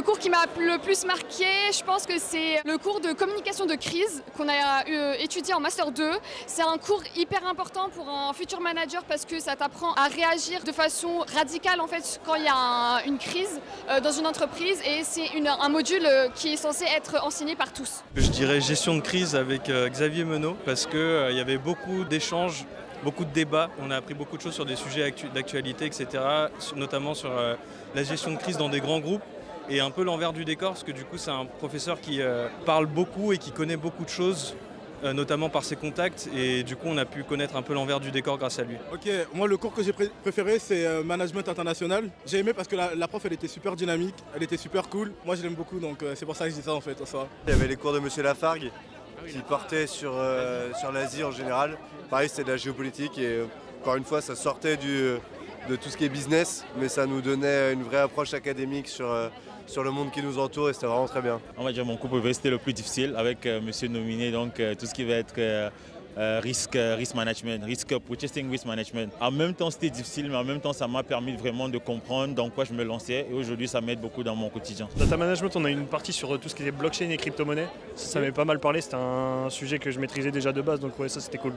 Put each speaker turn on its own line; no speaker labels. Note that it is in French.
Le cours qui m'a le plus marqué, je pense que c'est le cours de communication de crise qu'on a étudié en Master 2. C'est un cours hyper important pour un futur manager parce que ça t'apprend à réagir de façon radicale en fait quand il y a une crise dans une entreprise et c'est un module qui est censé être enseigné par tous.
Je dirais gestion de crise avec Xavier Menot parce qu'il y avait beaucoup d'échanges, beaucoup de débats. On a appris beaucoup de choses sur des sujets d'actualité, etc. Notamment sur la gestion de crise dans des grands groupes et un peu l'envers du décor parce que du coup c'est un professeur qui parle beaucoup et qui connaît beaucoup de choses. Notamment par ses contacts et du coup on a pu connaître un peu l'envers du décor grâce à lui.
Ok, moi le cours que j'ai préféré c'est management international. J'ai aimé parce que la prof elle était super dynamique, elle était super cool. Moi je l'aime beaucoup donc c'est pour ça que je dis ça en fait. Ça.
Il y avait les cours de Monsieur Lafargue qui portaient sur l'Asie en général. Pareil c'était de la géopolitique et encore une fois ça sortait de tout ce qui est business mais ça nous donnait une vraie approche académique sur le monde qui nous entoure et c'était vraiment très bien.
On va dire mon cours préféré c'était le plus difficile avec monsieur Nominé, donc tout ce qui va être risk management, purchasing risk management. En même temps c'était difficile mais en même temps ça m'a permis vraiment de comprendre dans quoi je me lançais et aujourd'hui ça m'aide beaucoup dans mon quotidien.
Data management, on a une partie sur tout ce qui est blockchain et crypto-monnaie. Ça m'avait pas mal parlé, c'était un sujet que je maîtrisais déjà de base donc ouais ça c'était cool.